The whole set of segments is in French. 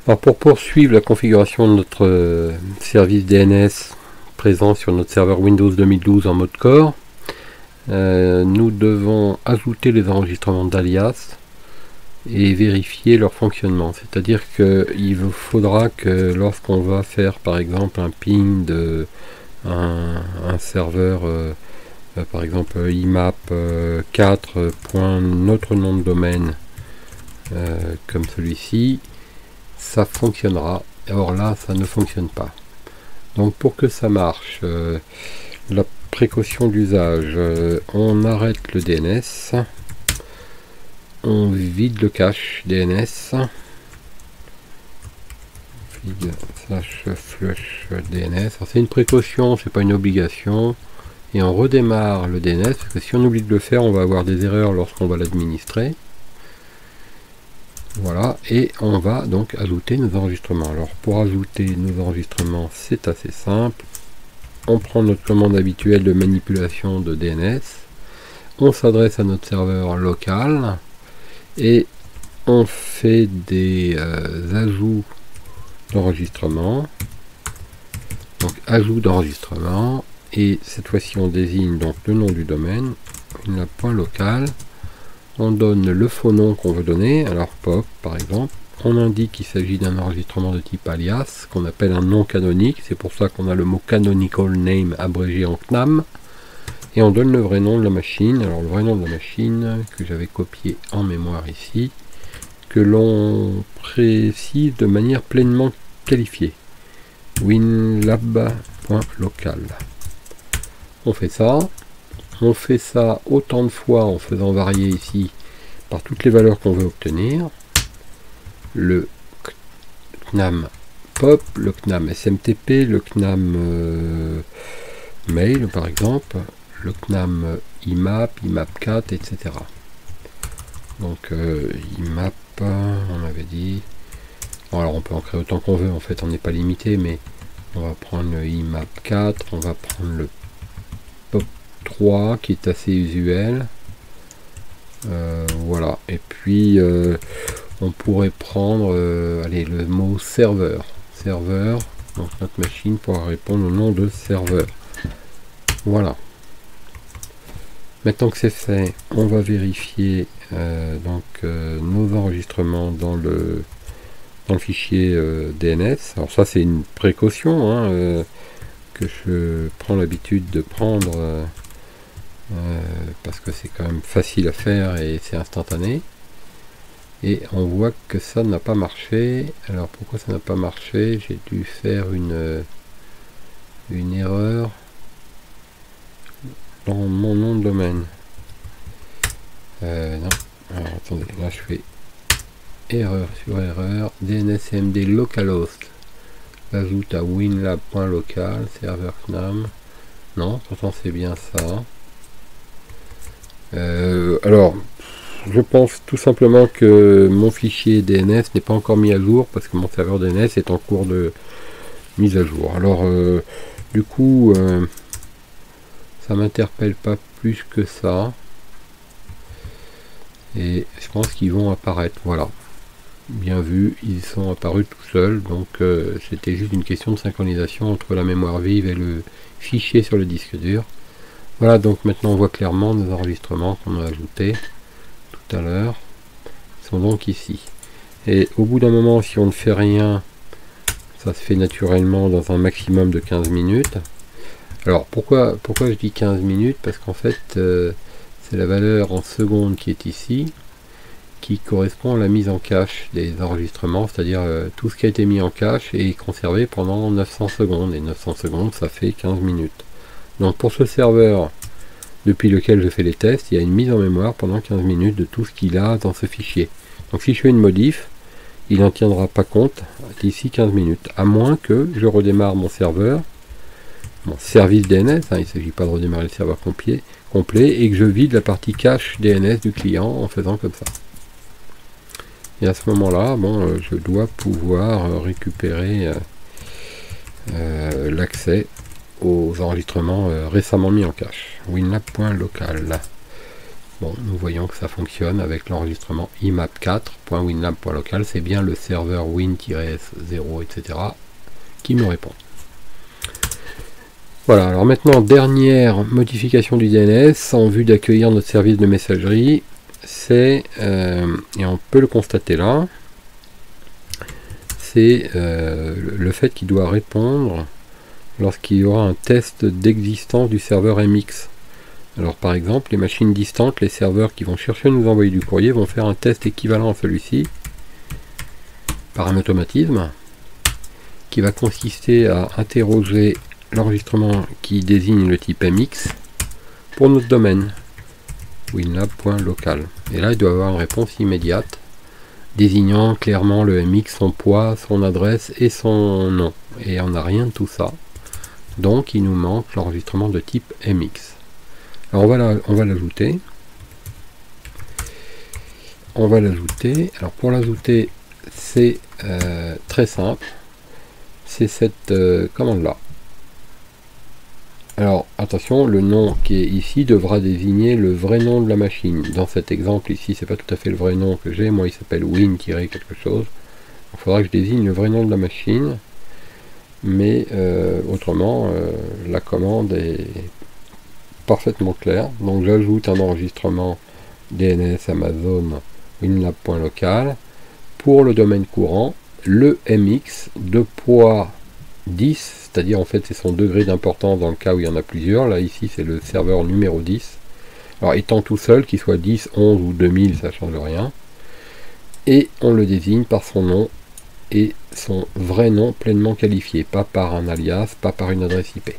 Alors pour poursuivre la configuration de notre service DNS présent sur notre serveur Windows 2012 en mode core, nous devons ajouter les enregistrements d'alias et vérifier leur fonctionnement. C'est-à-dire qu'il faudra que lorsqu'on va faire par exemple un ping de un serveur par exemple IMAP 4. Notre nom de domaine comme celui-ci, ça fonctionnera. Or là ça ne fonctionne pas. Donc pour que ça marche, la précaution d'usage, on arrête le DNS, on vide le cache DNS, /flush DNS. C'est une précaution, c'est pas une obligation, et on redémarre le DNS parce que si on oublie de le faire, on va avoir des erreurs lorsqu'on va l'administrer. Voilà, et on va donc ajouter nos enregistrements. Alors pour ajouter nos enregistrements, c'est assez simple. On prend notre commande habituelle de manipulation de DNS, on s'adresse à notre serveur local et on fait des ajouts d'enregistrement. Donc ajout d'enregistrement, et cette fois-ci on désigne donc le nom du domaine, .local. On donne le faux nom qu'on veut donner, alors pop par exemple. On indique qu'il s'agit d'un enregistrement de type alias, qu'on appelle un nom canonique, c'est pour ça qu'on a le mot canonical name abrégé en CNAM. Et on donne le vrai nom de la machine, alors le vrai nom de la machine, que j'avais copié en mémoire ici, que l'on précise de manière pleinement qualifiée. winlab.local. On fait ça. On fait ça autant de fois en faisant varier ici par toutes les valeurs qu'on veut obtenir. Le CNAM POP, le CNAM SMTP, le CNAM mail par exemple, le CNAM IMAP, IMAP 4, etc. Donc IMAP, on avait dit. Bon, alors on peut en créer autant qu'on veut, en fait on n'est pas limité, mais on va prendre le IMAP 4, on va prendre le POP 3 qui est assez usuel. Voilà, et puis on pourrait prendre allez, le mot serveur. Serveur, donc notre machine pourra répondre au nom de serveur. Voilà. Maintenant que c'est fait, on va vérifier nos enregistrements dans le fichier DNS. Alors ça c'est une précaution hein, que je prends l'habitude de prendre parce que c'est quand même facile à faire et c'est instantané. Et on voit que ça n'a pas marché. Alors pourquoi ça n'a pas marché? J'ai dû faire une erreur dans mon nom de domaine. Non, alors attendez, là je fais erreur sur erreur. DNSMD localhost. J'ajoute à winlab.local, serveur CNAM. Non, pourtant c'est bien ça. Alors, je pense tout simplement que mon fichier DNS n'est pas encore mis à jour parce que mon serveur DNS est en cours de mise à jour. Alors, du coup, ça m'interpelle pas plus que ça. Et je pense qu'ils vont apparaître. Voilà. Bien vu, ils sont apparus tout seuls. Donc, c'était juste une question de synchronisation entre la mémoire vive et le fichier sur le disque dur. Voilà, donc maintenant on voit clairement nos enregistrements qu'on a ajoutés tout à l'heure sont donc ici. Et au bout d'un moment, si on ne fait rien, ça se fait naturellement dans un maximum de 15 minutes. Alors pourquoi je dis 15 minutes? Parce qu'en fait, c'est la valeur en secondes qui est ici, qui correspond à la mise en cache des enregistrements, c'est-à-dire tout ce qui a été mis en cache est conservé pendant 900 secondes. Et 900 secondes, ça fait 15 minutes. Donc pour ce serveur depuis lequel je fais les tests, il y a une mise en mémoire pendant 15 minutes de tout ce qu'il a dans ce fichier. Donc si je fais une modif, il n'en tiendra pas compte d'ici 15 minutes, à moins que je redémarre mon serveur, mon service DNS, hein, il ne s'agit pas de redémarrer le serveur complet, et que je vide la partie cache DNS du client en faisant comme ça. Et à ce moment-là, bon, je dois pouvoir récupérer l'accès aux enregistrements récemment mis en cache. winlab.local. Bon, nous voyons que ça fonctionne avec l'enregistrement imap4.winlab.local. C'est bien le serveur win-s0, etc. qui me répond. Voilà, alors maintenant, dernière modification du DNS en vue d'accueillir notre service de messagerie, c'est, et on peut le constater là, c'est le fait qu'il doit répondre lorsqu'il y aura un test d'existence du serveur MX. Alors par exemple, les machines distantes, les serveurs qui vont chercher à nous envoyer du courrier vont faire un test équivalent à celui-ci, par un automatisme, qui va consister à interroger l'enregistrement qui désigne le type MX pour notre domaine winlab.local. Et là, il doit avoir une réponse immédiate désignant clairement le MX, son poids, son adresse et son nom. Et on n'a rien de tout ça. Donc, il nous manque l'enregistrement de type MX. Alors, on va l'ajouter. On va l'ajouter. Alors, pour l'ajouter, c'est très simple. C'est cette commande-là. Alors, attention, le nom qui est ici devra désigner le vrai nom de la machine. Dans cet exemple ici, c'est pas tout à fait le vrai nom que j'ai. Moi, il s'appelle win-quelque chose. Il faudra que je désigne le vrai nom de la machine. Mais autrement, la commande est parfaitement claire. Donc, j'ajoute un enregistrement DNS Amazon winlab.local pour le domaine courant, le MX de poids 10, c'est-à-dire en fait c'est son degré d'importance dans le cas où il y en a plusieurs. Là ici c'est le serveur numéro 10. Alors étant tout seul, qu'il soit 10, 11 ou 2000, ça ne change rien. Et on le désigne par son nom et son vrai nom pleinement qualifié, pas par un alias, pas par une adresse IP.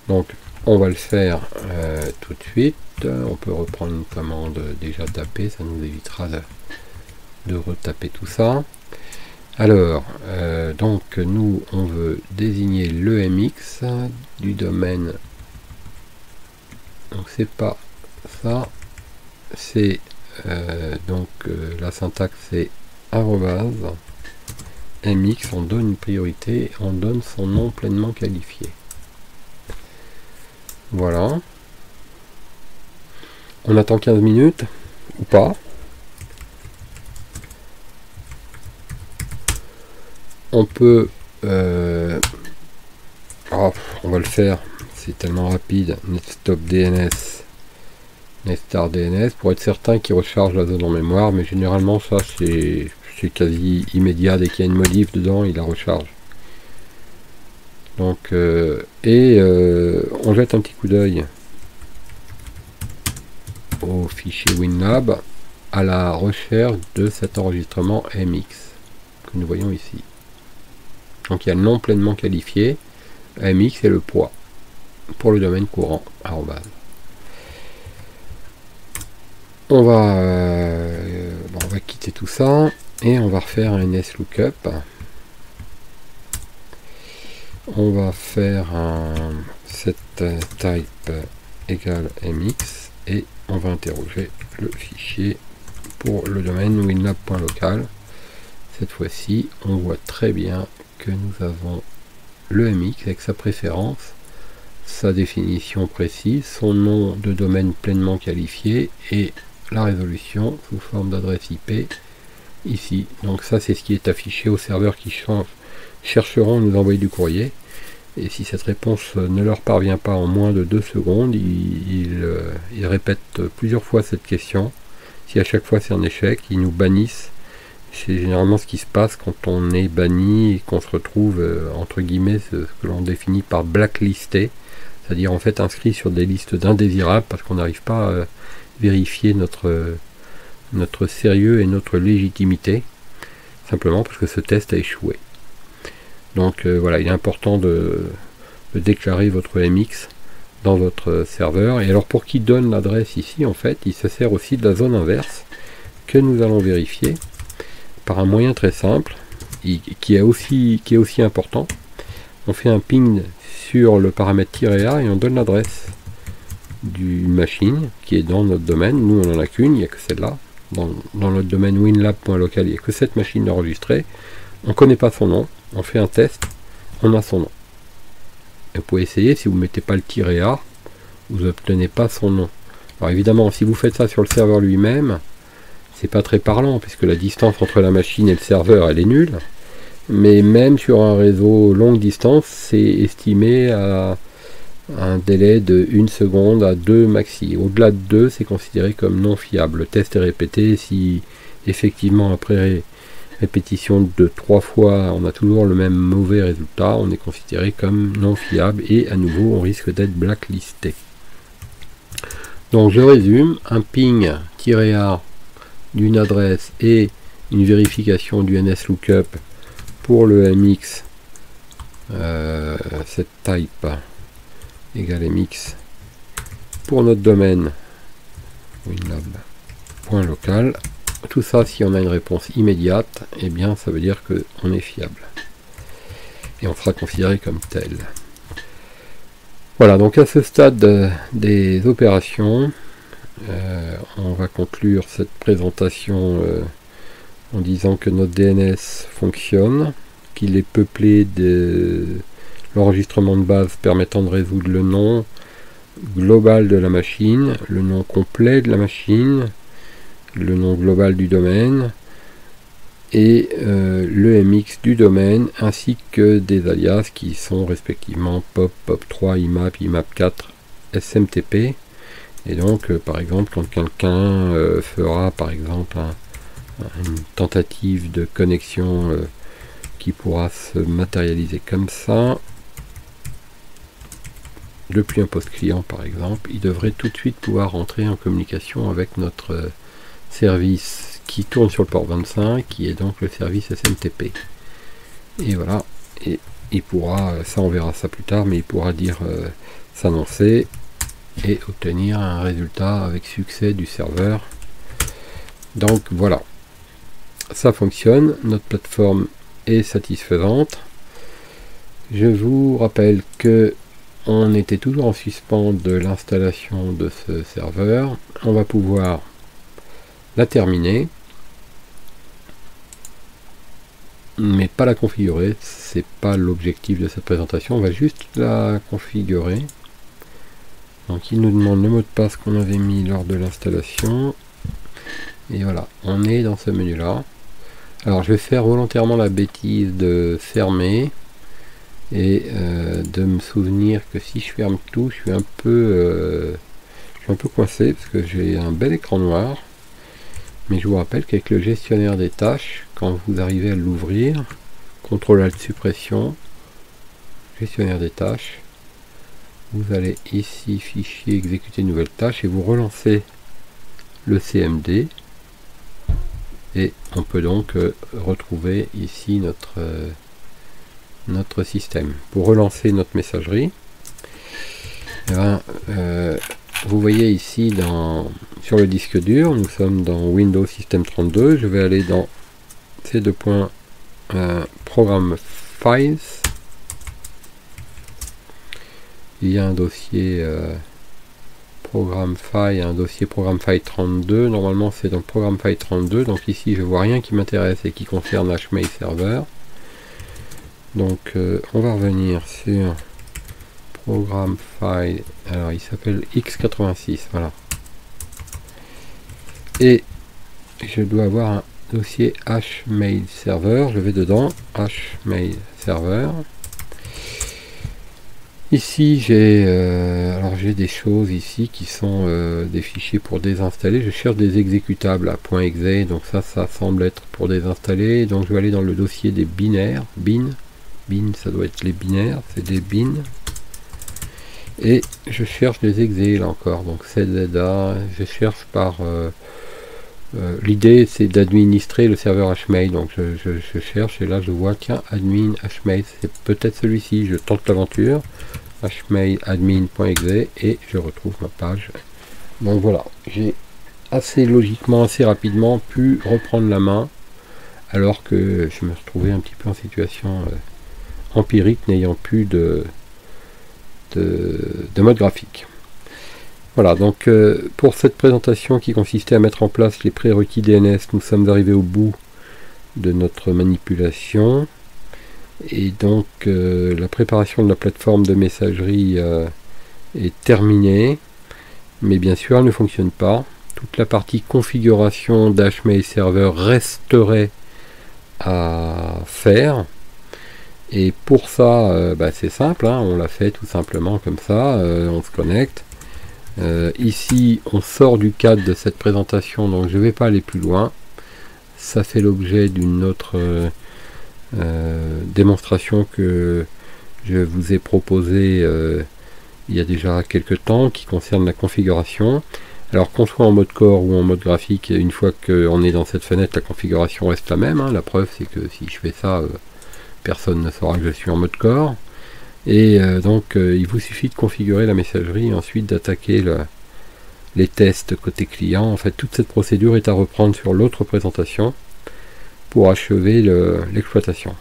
Donc on va le faire tout de suite. On peut reprendre une commande déjà tapée, ça nous évitera de retaper tout ça. Alors, donc nous on veut désigner le MX du domaine. Donc c'est pas ça, c'est la syntaxe c'est arrobase MX, on donne une priorité, on donne son nom pleinement qualifié. Voilà. On attend 15 minutes ou pas. On peut on va le faire, c'est tellement rapide. Netstop DNS, Netstar DNS pour être certain qu'il recharge la zone en mémoire, mais généralement ça c'est quasi immédiat. Dès qu'il y a une modif dedans, il la recharge. Donc on jette un petit coup d'œil au fichier WinLab à la recherche de cet enregistrement MX que nous voyons ici. Donc il y a le nom pleinement qualifié, MX et le poids pour le domaine courant arrobase. On va quitter tout ça et on va refaire un NSLOOKUP. On va faire un setType égale MX et on va interroger le fichier pour le domaine winlab.local. Cette fois-ci, on voit très bien que nous avons le MX avec sa préférence, sa définition précise, son nom de domaine pleinement qualifié et la résolution sous forme d'adresse IP ici. Donc ça c'est ce qui est affiché aux serveurs qui chercheront à nous envoyer du courrier. Et si cette réponse ne leur parvient pas en moins de 2 secondes, ils répètent plusieurs fois cette question. Si à chaque fois c'est un échec, ils nous bannissent. C'est généralement ce qui se passe quand on est banni et qu'on se retrouve entre guillemets ce que l'on définit par blacklisté, c'est-à-dire en fait inscrit sur des listes d'indésirables parce qu'on n'arrive pas à vérifier notre sérieux et notre légitimité, simplement parce que ce test a échoué. Donc voilà, il est important de déclarer votre MX dans votre serveur. Et alors pour qui donne l'adresse ici, en fait, il se sert aussi de la zone inverse que nous allons vérifier par un moyen très simple qui est aussi important. On fait un ping sur le paramètre -a et on donne l'adresse d'une machine qui est dans notre domaine. Nous on n'en a qu'une, il n'y a que celle-là. Dans notre domaine winlab.local, il n'y a que cette machine enregistrée. On ne connaît pas son nom, on fait un test, on a son nom. Et vous pouvez essayer, si vous ne mettez pas le -a, vous n'obtenez pas son nom. Alors évidemment, si vous faites ça sur le serveur lui-même, c'est pas très parlant, puisque la distance entre la machine et le serveur, elle est nulle. Mais même sur un réseau longue distance, c'est estimé à un délai de 1 seconde à 2 maxi. Au-delà de 2, c'est considéré comme non fiable. Le test est répété. Si effectivement après répétition de 3 fois, on a toujours le même mauvais résultat, on est considéré comme non fiable et à nouveau on risque d'être blacklisté. Donc je résume, un ping-a d'une adresse et une vérification du NSLOOKUP pour le MX, cette type égale MX pour notre domaine winlab.local. Tout ça, si on a une réponse immédiate, eh bien ça veut dire qu'on est fiable et on sera considéré comme tel. Voilà, donc à ce stade des opérations, on va conclure cette présentation en disant que notre DNS fonctionne, qu'il est peuplé de l'enregistrement de base permettant de résoudre le nom global de la machine, le nom complet de la machine, le nom global du domaine et le MX du domaine, ainsi que des alias qui sont respectivement POP, POP3, IMAP, IMAP4, SMTP. Et donc par exemple quand quelqu'un fera par exemple une tentative de connexion qui pourra se matérialiser comme ça depuis un poste client par exemple, il devrait tout de suite pouvoir rentrer en communication avec notre service qui tourne sur le port 25, qui est donc le service SMTP. Et voilà, et il pourra, ça on verra ça plus tard, mais il pourra dire s'annoncer et obtenir un résultat avec succès du serveur. Donc voilà, ça fonctionne, notre plateforme est satisfaisante. Je vous rappelle que on était toujours en suspens de l'installation de ce serveur. On va pouvoir la terminer, mais pas la configurer. C'est pas l'objectif de cette présentation. On va juste la configurer. Donc il nous demande le mot de passe qu'on avait mis lors de l'installation. Et voilà, on est dans ce menu là. Alors je vais faire volontairement la bêtise de fermer et de me souvenir que si je ferme tout, je suis un peu coincé parce que j'ai un bel écran noir. Mais je vous rappelle qu'avec le gestionnaire des tâches, quand vous arrivez à l'ouvrir, CTRL ALT suppression, gestionnaire des tâches, vous allez ici fichier exécuter une nouvelle tâche et vous relancez le CMD et on peut donc retrouver ici notre système. Pour relancer notre messagerie, eh ben, vous voyez ici sur le disque dur, nous sommes dans Windows System 32, je vais aller dans ces deux points Program Files. Il y a un dossier Program File, un dossier Program File 32, normalement c'est dans Program File 32, donc ici je vois rien qui m'intéresse et qui concerne HMail Server. Donc on va revenir sur Program File, alors il s'appelle x86, voilà. Et je dois avoir un dossier HMail Server, je vais dedans, HMail Server. Ici j'ai des choses ici qui sont des fichiers pour désinstaller. Je cherche des exécutables à .exe, donc ça semble être pour désinstaller. Donc je vais aller dans le dossier des binaires, bin ça doit être les binaires, c'est des bin. Et je cherche des exés là encore, donc CZA, je cherche par l'idée c'est d'administrer le serveur HMail, donc je cherche et là je vois tiens admin HMail, c'est peut-être celui-ci, je tente l'aventure, HMail admin.exe et je retrouve ma page. Donc voilà, j'ai assez logiquement, assez rapidement pu reprendre la main alors que je me retrouvais un petit peu en situation empirique, n'ayant plus de mode graphique. Voilà, donc pour cette présentation qui consistait à mettre en place les prérequis DNS, nous sommes arrivés au bout de notre manipulation. Et donc la préparation de la plateforme de messagerie est terminée. mais bien sûr elle ne fonctionne pas. Toute la partie configuration d'HMail Server resterait à faire. Et pour ça, c'est simple, hein, on l'a fait tout simplement comme ça, on se connecte. Ici, on sort du cadre de cette présentation, donc je ne vais pas aller plus loin. Ça fait l'objet d'une autre démonstration que je vous ai proposée il y a déjà quelques temps, qui concerne la configuration. Alors qu'on soit en mode core ou en mode graphique, une fois qu'on est dans cette fenêtre, la configuration reste la même, hein. La preuve, c'est que si je fais ça, personne ne saura que je suis en mode core. Et donc il vous suffit de configurer la messagerie et ensuite d'attaquer les tests côté client. En fait, toute cette procédure est à reprendre sur l'autre présentation pour achever l'exploitation.